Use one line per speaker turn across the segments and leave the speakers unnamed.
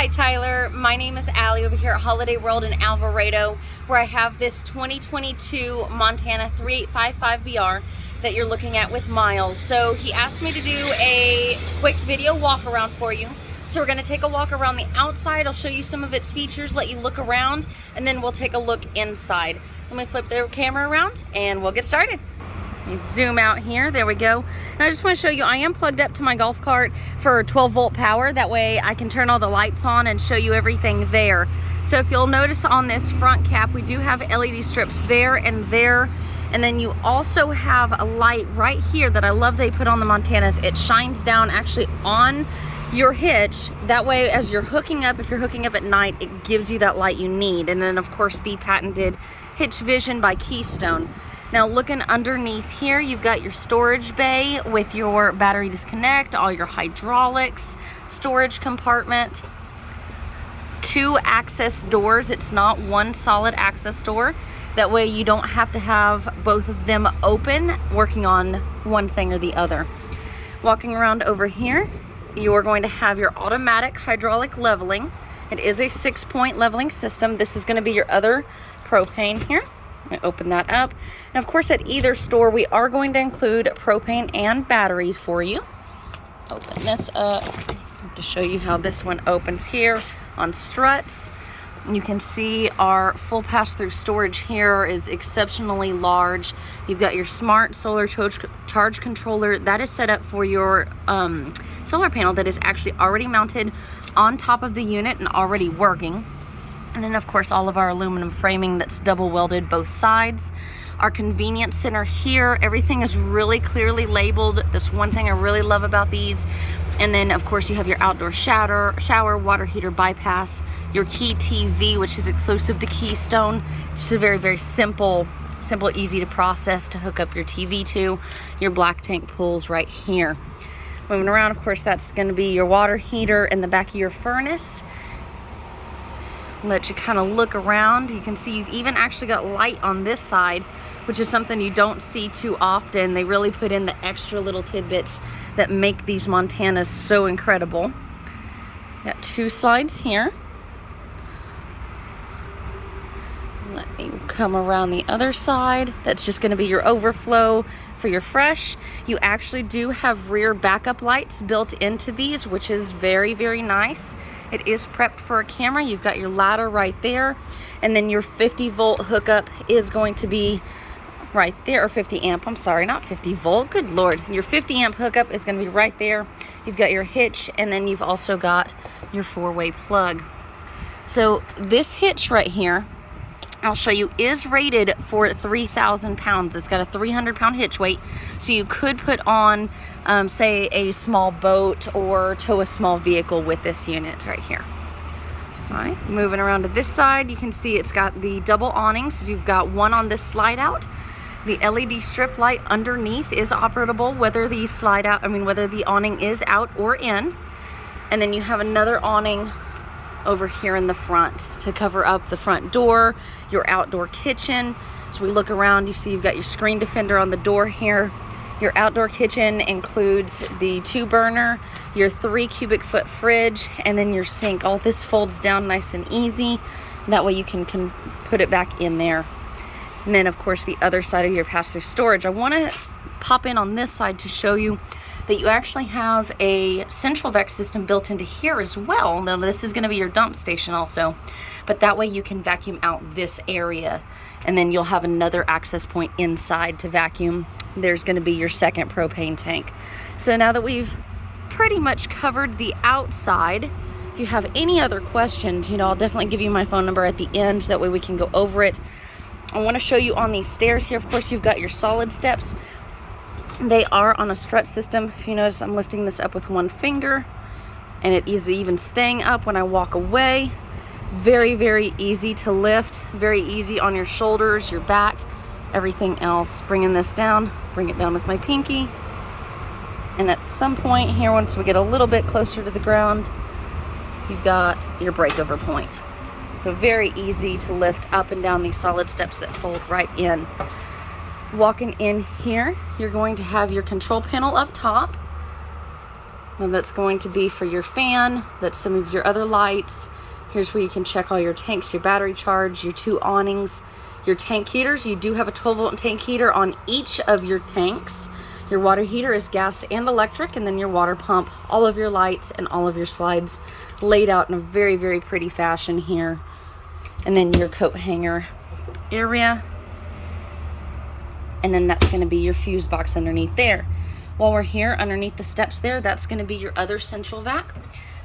Hi Tyler, my name is Allie over here at Holiday World in Alvarado, where I have this 2022 Montana 3855BR that you're looking at with Miles. So he asked me to do a quick video walk around for you. So we're going to take a walk around the outside. I'll show you some of its features, let you look around, and then we'll take a look inside. Let me flip the camera around and we'll get started. Let me zoom out here. There we go. And I just want to show you, I am plugged up to my golf cart for 12 volt power. That way I can turn all the lights on and show you everything there. So if you'll notice on this front cap, we do have LED strips there and there. And then you also have a light right here that I love they put on the Montanas. It shines down actually on your hitch. That way as you're hooking up, if you're hooking up at night, it gives you that light you need. And then of course the patented Hitch Vision by Keystone. Now looking underneath here, you've got your storage bay with your battery disconnect, all your hydraulics, storage compartment, 2 access doors. It's not one solid access door. That way you don't have to have both of them open, working on one thing or the other. Walking around over here, you are going to have your automatic hydraulic leveling. It is a 6-point leveling system. This is going to be your other propane here. I open that up. And of course at either store we are going to include propane and batteries for you. Open this up to show you how this one opens here on struts. You can see our full pass-through storage here is exceptionally large. You've got your smart solar charge controller that is set up for your solar panel that is actually already mounted on top of the unit and already working. And then of course all of our aluminum framing that's double welded both sides. Our convenience center here, everything is really clearly labeled. That's one thing I really love about these. And then of course you have your outdoor shower, water heater bypass, your Key TV, which is exclusive to Keystone. It's just a very, very simple, easy to process to hook up your TV to. Your black tank pools right here. Moving around, of course, that's gonna be your water heater in the back of your furnace. Let you kind of look around. You can see you've even actually got light on this side, which is something you don't see too often. They really put in the extra little tidbits that make these Montanas so incredible. Got 2 slides here. Let me come around the other side. That's just going to be your overflow for your fresh. You actually do have rear backup lights built into these, which is very, very nice. It is prepped for a camera. You've got your ladder right there. And then your 50 volt hookup is going to be right there, or 50 amp, I'm sorry, not 50 volt, good Lord. Your 50 amp hookup is gonna be right there. You've got your hitch, and then you've also got your 4-way plug. So this hitch right here, I'll show you, is rated for 3,000 pounds. It's got a 300-pound hitch weight, so you could put on, say, a small boat or tow a small vehicle with this unit right here. All right, moving around to this side, you can see it's got the double awnings. So you've got one on this slide out. The LED strip light underneath is operable, whether the slide out, whether the awning is out or in. And then you have another awning over here in the front to cover up the front door, your outdoor kitchen. So we look around, you see you've got your screen defender on the door here. Your outdoor kitchen includes the 2-burner, your 3 cubic foot fridge, and then your sink. All this folds down nice and easy. That way you can put it back in there. And then of course the other side of your pass-through storage. I want to pop in on this side to show you that you actually have a central vac system built into here as well. Now this is going to be your dump station also, but that way you can vacuum out this area, and then you'll have another access point inside to vacuum. There's going to be your second propane tank. So now that we've pretty much covered the outside, if you have any other questions, I'll definitely give you my phone number at the end. That way we can go over it. I want to show you on these stairs here, of course, you've got your solid steps. They are on a strut system. If you notice, I'm lifting this up with one finger, and it is even staying up when I walk away. Very, very easy to lift. Very easy on your shoulders, your back, everything else. Bringing this down, bring it down with my pinky. And at some point here, once we get a little bit closer to the ground, you've got your breakover point. So very easy to lift up and down these solid steps that fold right in. Walking in here, you're going to have your control panel up top. Now that's going to be for your fan. That's some of your other lights. Here's where you can check all your tanks, your battery charge, your 2 awnings, your tank heaters. You do have a 12-volt tank heater on each of your tanks. Your water heater is gas and electric, and then your water pump, all of your lights and all of your slides laid out in a very, very pretty fashion here. And then your coat hanger area. And then that's going to be your fuse box underneath there. While we're here underneath the steps there, that's going to be your other central vac.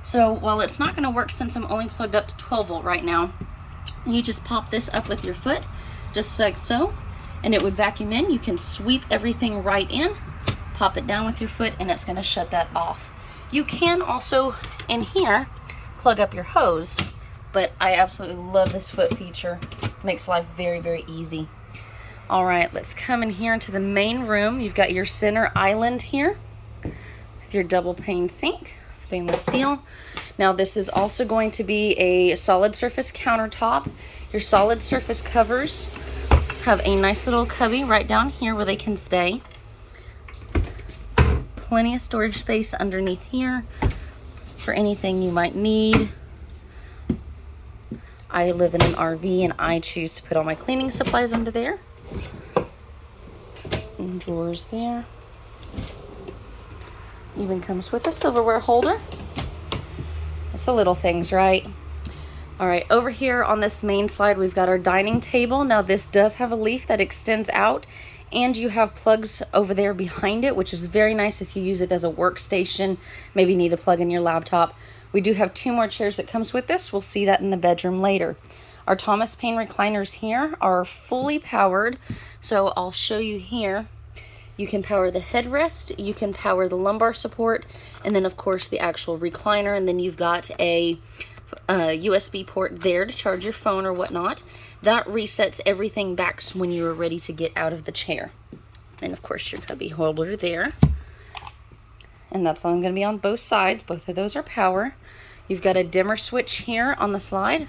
So while it's not going to work since I'm only plugged up to 12 volt right now, you just pop this up with your foot, just like so, and it would vacuum in. You can sweep everything right in, pop it down with your foot, and it's going to shut that off. You can also, in here, plug up your hose, but I absolutely love this foot feature. It makes life very, very easy. All right, let's come in here into the main room. You've got your center island here with your double pane sink, stainless steel. Now this is also going to be a solid surface countertop. Your solid surface covers have a nice little cubby right down here where they can stay. Plenty of storage space underneath here for anything you might need. I live in an RV and I choose to put all my cleaning supplies under there. And drawers there. Even comes with a silverware holder. It's the little things, right? All right, over here on this main slide, we've got our dining table. Now this does have a leaf that extends out, and you have plugs over there behind it, which is very nice if you use it as a workstation, maybe need to plug in your laptop. We do have 2 more chairs that comes with this. We'll see that in the bedroom later. Our Thomas Paine recliners here are fully powered, so I'll show you here. You can power the headrest, you can power the lumbar support, and then of course the actual recliner, and then you've got a USB port there to charge your phone or whatnot. That resets everything back when you are ready to get out of the chair. And of course your cubby holder there. And that's all going to be on both sides. Both of those are power. You've got a dimmer switch here on the slide.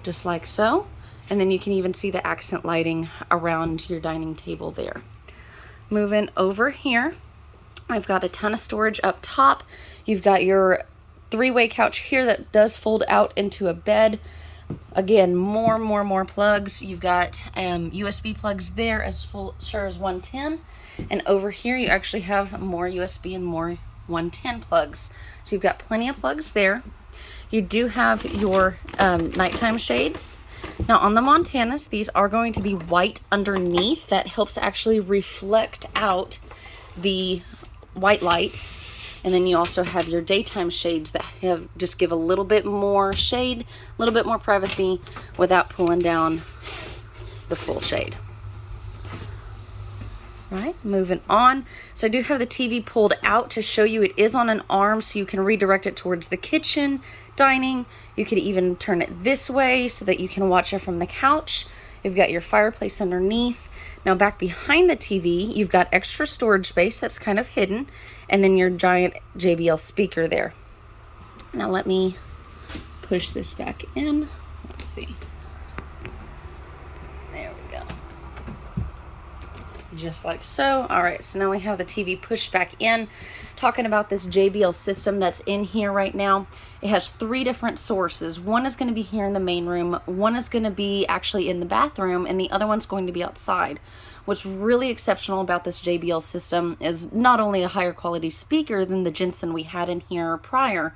Just like so. And then you can even see the accent lighting around your dining table there. Moving over here, I've got a ton of storage up top. You've got your 3-way couch here that does fold out into a bed. Again, more plugs. You've got USB plugs there as sure as 110. And over here you actually have more USB and more 110 plugs. So you've got plenty of plugs there. You do have your nighttime shades. Now on the Montanas, these are going to be white underneath. That helps actually reflect out the white light. And then you also have your daytime shades that just give a little bit more shade, a little bit more privacy without pulling down the full shade. Right, moving on. So I do have the TV pulled out to show you it is on an arm, so you can redirect it towards the kitchen, dining. You could even turn it this way so that you can watch it from the couch. You've got your fireplace underneath. Now back behind the TV, you've got extra storage space that's kind of hidden, and then your giant JBL speaker there. Now let me push this back in. Let's see. There we go. Just like so. All right, so now we have the TV pushed back in. Talking about this JBL system that's in here right now. It has 3 different sources. One is going to be here in the main room, one is going to be actually in the bathroom, and the other one's going to be outside. What's really exceptional about this JBL system is not only a higher quality speaker than the Jensen we had in here prior,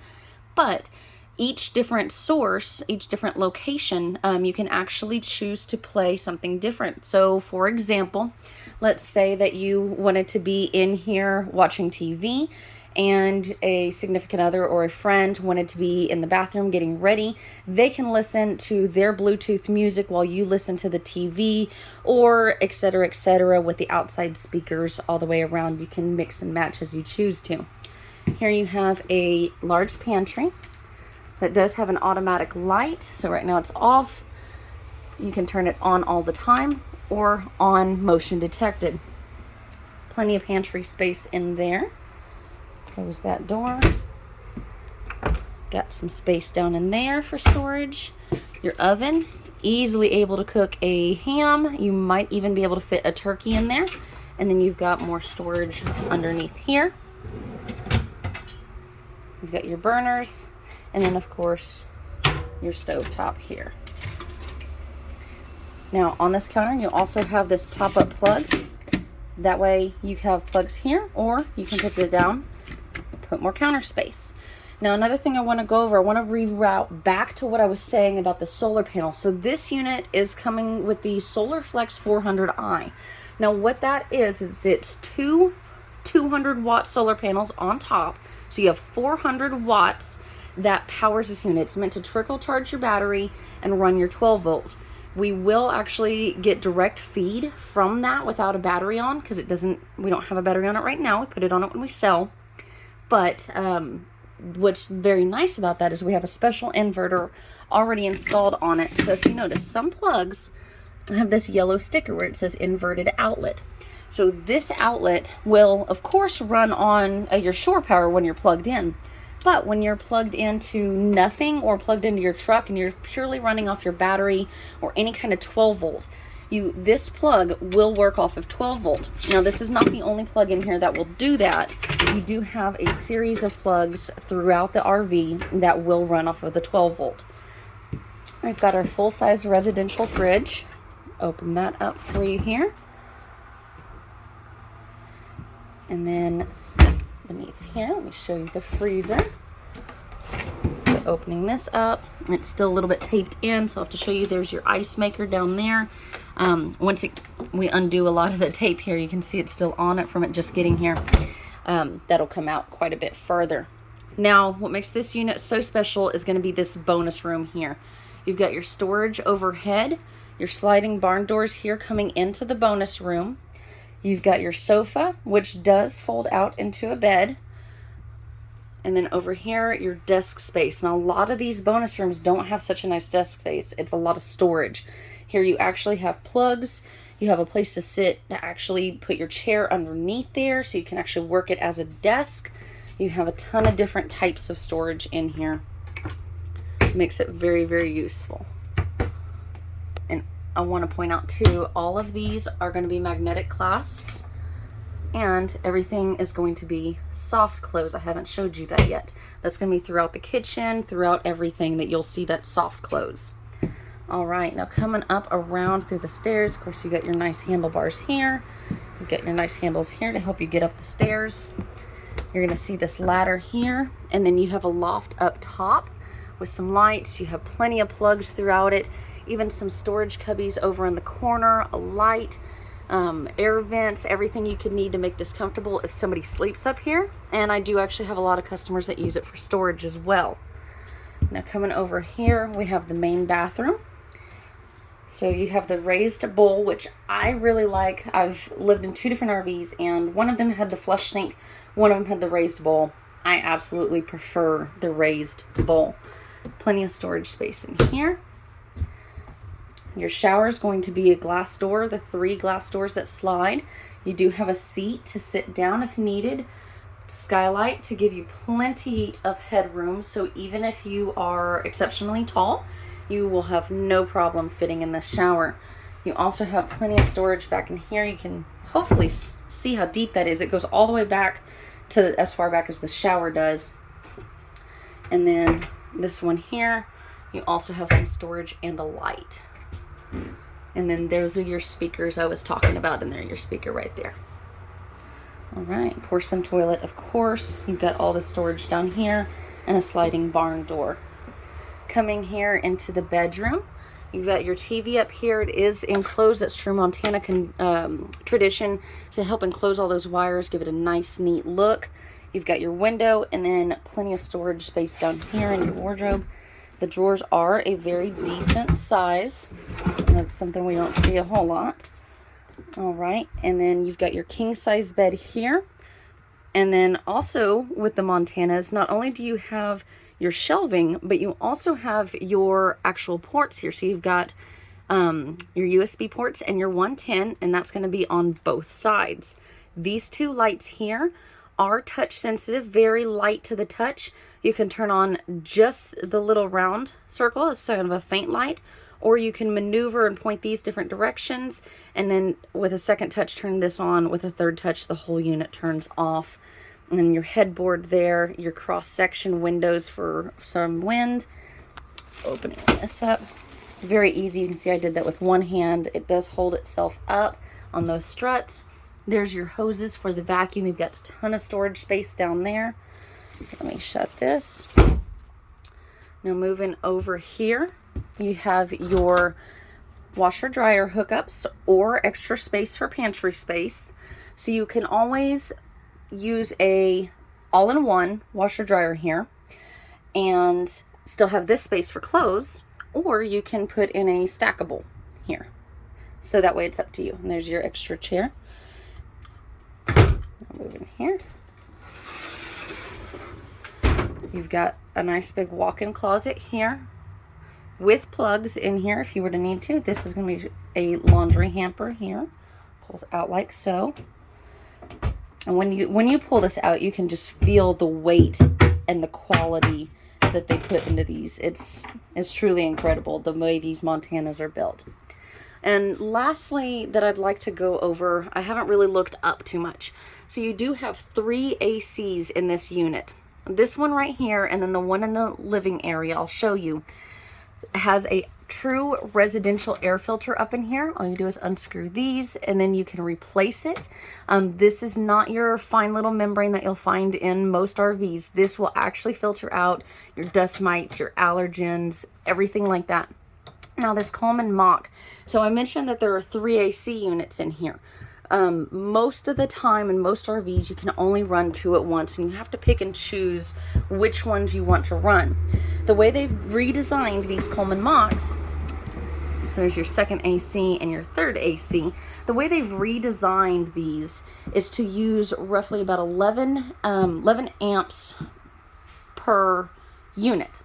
but each different source, each different location, you can actually choose to play something different. So for example, let's say that you wanted to be in here watching TV and a significant other or a friend wanted to be in the bathroom getting ready. They can listen to their Bluetooth music while you listen to the TV, or etc., with the outside speakers all the way around. You can mix and match as you choose to. Here you have a large pantry that does have an automatic light. So right now it's off. You can turn it on all the time or on motion detected. Plenty of pantry space in there. Close that door. Got some space down in there for storage. Your oven, easily able to cook a ham. You might even be able to fit a turkey in there. And then you've got more storage underneath here. You've got your burners, and then of course your stove top here. Now on this counter you also have this pop-up plug. That way you have plugs here, or you can put it down, put more counter space. Now another thing I want to go over, I want to reroute back to what I was saying about the solar panel. So this unit is coming with the Solar Flex 400i. Now what that is it's two 200 watt solar panels on top. So you have 400 watts that powers this unit. It's meant to trickle charge your battery and run your 12 volt. We will actually get direct feed from that without a battery on, because we don't have a battery on it right now. We put it on it when we sell. But what's very nice about that is we have a special inverter already installed on it. So if you notice, some plugs have this yellow sticker where it says inverted outlet. So this outlet will of course run on your shore power when you're plugged in. But when you're plugged into nothing, or plugged into your truck and you're purely running off your battery or any kind of 12 volt, this plug will work off of 12 volt. Now this is not the only plug in here that will do that. You do have a series of plugs throughout the RV that will run off of the 12 volt. We've got our full-size residential fridge. Open that up for you here. And then beneath here, let me show you the freezer. So opening this up, it's still a little bit taped in, so I'll have to show you. There's your ice maker down there. Once we undo a lot of the tape here, you can see it's still on it from it just getting here. That'll come out quite a bit further. Now, what makes this unit so special is going to be this bonus room here. You've got your storage overhead, your sliding barn doors here coming into the bonus room. You've got your sofa, which does fold out into a bed. And then over here, your desk space. Now, a lot of these bonus rooms don't have such a nice desk space. It's a lot of storage. Here you actually have plugs. You have a place to sit, to actually put your chair underneath there so you can actually work it as a desk. You have a ton of different types of storage in here. Makes it very, very useful. And I want to point out too, all of these are going to be magnetic clasps, and everything is going to be soft close. I haven't showed you that yet. That's going to be throughout the kitchen, throughout everything, that you'll see that soft close. All right, now coming up around through the stairs, of course you got your nice handlebars here. You got your nice handles here to help you get up the stairs. You're going to see this ladder here, and then you have a loft up top with some lights. You have plenty of plugs throughout it. Even some storage cubbies over in the corner, a light, air vents, everything you could need to make this comfortable if somebody sleeps up here. And I do actually have a lot of customers that use it for storage as well. Now coming over here, we have the main bathroom. So you have the raised bowl, which I really like. I've lived in 2 different RVs, and one of them had the flush sink, one of them had the raised bowl. I absolutely prefer the raised bowl. Plenty of storage space in here. Your shower is going to be a glass door, the 3 glass doors that slide. You do have a seat to sit down if needed. Skylight to give you plenty of headroom, so even if you are exceptionally tall, you will have no problem fitting in the shower. You also have plenty of storage back in here. You can hopefully see how deep that is. It goes all the way back to as far back as the shower does. And then this one here, you also have some storage and a light. And then those are your speakers I was talking about, and there, your speaker right there. All right, porcelain toilet, of course. You've got all the storage down here and a sliding barn door. Coming here into the bedroom, you've got your TV up here. It is enclosed. That's true Montana tradition to help enclose all those wires, give it a nice, neat look. You've got your window, and then plenty of storage space down here in your wardrobe. The drawers are a very decent size. That's something we don't see a whole lot. All right, and then you've got your king size bed here. And then also with the Montanas, not only do you have your shelving, but you also have your actual ports here. So you've got your USB ports and your 110, and that's going to be on both sides. These 2 lights here are touch sensitive, very light to the touch. You can turn on just the little round circle, it's kind of a faint light, or you can maneuver and point these different directions, and then with a second touch turn this on, with a third touch the whole unit turns off. And then your headboard there, your cross section windows for some wind. Opening this up, very easy. You can see I did that with one hand. It does hold itself up on those struts. There's your hoses for the vacuum. You've got a ton of storage space down there. Let me shut this. Now moving over here, you have your washer dryer hookups or extra space for pantry space. So you can always use a all-in-one washer dryer here and still have this space for clothes, or you can put in a stackable here. So that way it's up to you. And there's your extra chair. I'll move in here. You've got a nice big walk-in closet here with plugs in here if you were to need to. This is going to be a laundry hamper here. Pulls out like so. And when you pull this out, you can just feel the weight and the quality that they put into these. It's truly incredible the way these Montanas are built. And lastly that I'd like to go over, I haven't really looked up too much. So you do have 3 ACs in this unit. This one right here, and then the one in the living area, I'll show you, has a true residential air filter up in here. All you do is unscrew these and then you can replace it. This is not your fine little membrane that you'll find in most RVs. This will actually filter out your dust mites, your allergens, everything like that. Now this Coleman Mach, so I mentioned that there are 3 AC units in here. Most of the time in most RVs you can only run 2 at once, and you have to pick and choose which ones you want to run. The way they've redesigned these Coleman Machs, so there's your second AC and your third AC, the way they've redesigned these is to use roughly about 11 amps per unit.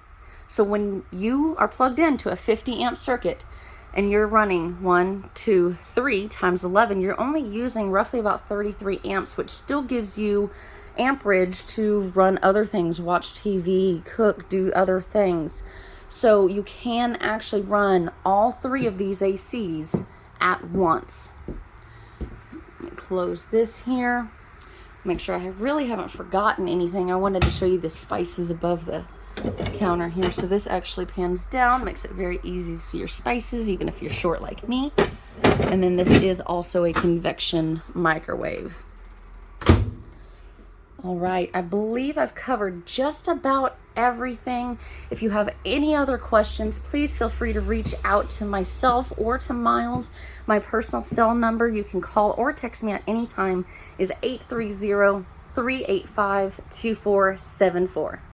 So when you are plugged into a 50 amp circuit and you're running 1, 2, 3 times 11, you're only using roughly about 33 amps, which still gives you amperage to run other things, watch TV, cook, do other things. So you can actually run all 3 of these ACs at once. Let me close this here. Make sure I really haven't forgotten anything. I wanted to show you the spices above the counter here. So this actually pans down, makes it very easy to see your spices, even if you're short like me. And then this is also a convection microwave. All right, I believe I've covered just about everything. If you have any other questions, please feel free to reach out to myself or to Miles. My personal cell number, you can call or text me at any time, is 830-385-2474.